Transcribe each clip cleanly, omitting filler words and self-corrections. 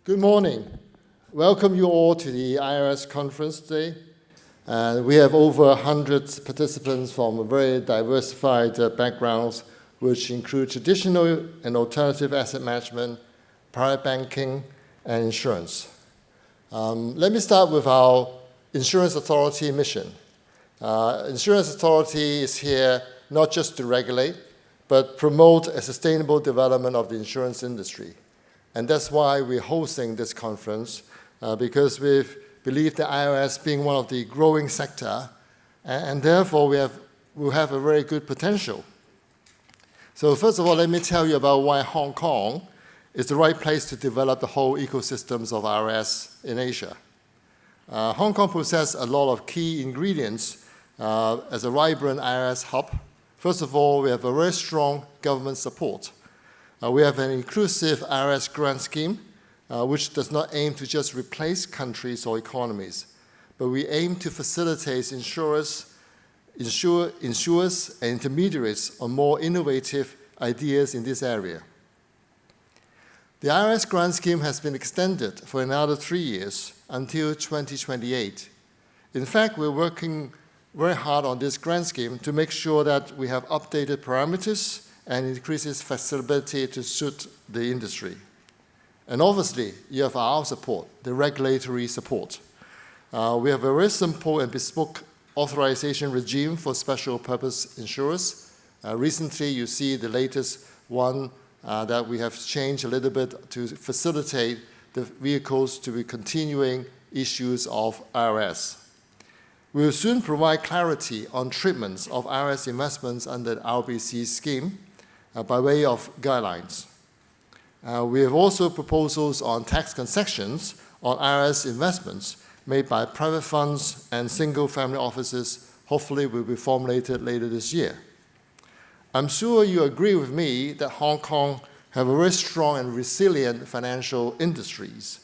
Good morning. Welcome you all to the ILS conference today. We have over 100 participants from very diversified backgrounds, which include traditional and alternative asset management, private banking, and insurance. Let me start with our Insurance Authority mission. Insurance Authority is here not just to regulate, but promote a sustainable development of the insurance industry. And that's why we're hosting this conference, because we believe the ILS being one of the growing sector, and therefore we'll have a very good potential. So first of all, let me tell you about why Hong Kong is the right place to develop the whole ecosystems of ILS in Asia. Hong Kong possesses a lot of key ingredients as a vibrant ILS hub. First of all, we have a very strong government support. We have an inclusive ILS grant scheme, which does not aim to just replace countries or economies, but we aim to facilitate insurers and intermediaries on more innovative ideas in this area. The ILS grant scheme has been extended for another 3 years until 2028. In fact, we're working very hard on this grant scheme to make sure that we have updated parameters and increases flexibility to suit the industry. And obviously, you have our support, the regulatory support. We have a very simple and bespoke authorization regime for special purpose insurers. Recently, you see the latest one that we have changed a little bit to facilitate the vehicles to be continuing issues of ILS. We will soon provide clarity on treatments of ILS investments under the RBC scheme by way of guidelines. We have also proposals on tax concessions on ILS investments made by private funds and single-family offices, hopefully will be formulated later this year. I'm sure you agree with me that Hong Kong have a very strong and resilient financial industries.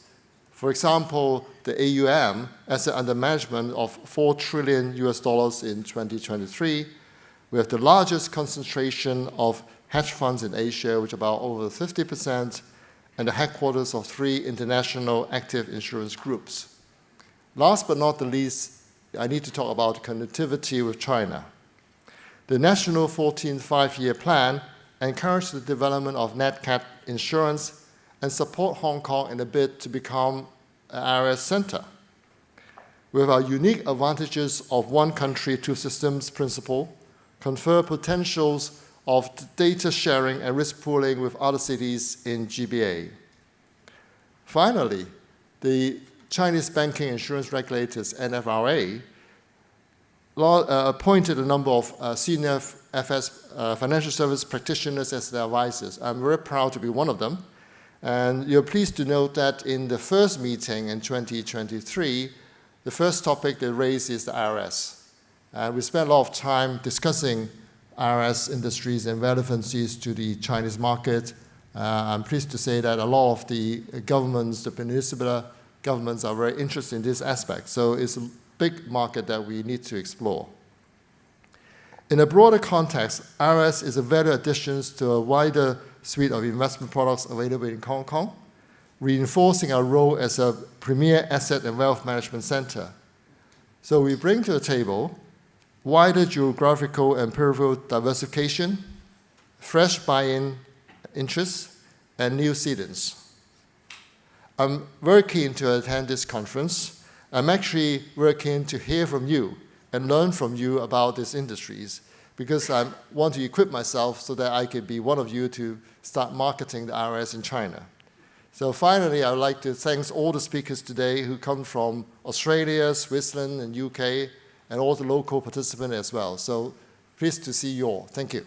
For example, the AUM, asset under management, of $4 trillion in 2023. We have the largest concentration of hedge funds in Asia, which are about over 50%, and the headquarters of 3 international active insurance groups. Last but not the least, I need to talk about connectivity with China. The National 14th Five-Year Plan encouraged the development of NatCat insurance and support Hong Kong in a bid to become an ILS center. With our unique advantages of one country, two systems principle, confer potentials of data sharing and risk pooling with other cities in GBA. Finally, the Chinese banking insurance regulators, NFRA, appointed a number of senior financial service practitioners as their advisors. I'm very proud to be one of them. And you're pleased to note that in the first meeting in 2023, the first topic they raised is the ILS. We spent a lot of time discussing ILS industries and relevancies to the Chinese market. I'm pleased to say that a lot of the governments, the peninsular governments, are very interested in this aspect. So it's a big market that we need to explore. In a broader context, ILS is a value addition to a wider suite of investment products available in Hong Kong, reinforcing our role as a premier asset and wealth management center. So we bring to the table wider geographical and peripheral diversification, fresh buy-in interests, and new cedents. I'm very keen to attend this conference. I'm actually very keen to hear from you and learn from you about these industries, because I want to equip myself so that I can be one of you to start marketing the ILS in China. So finally, I would like to thank all the speakers today who come from Australia, Switzerland, and UK, and all the local participants as well. So pleased to see you all. Thank you.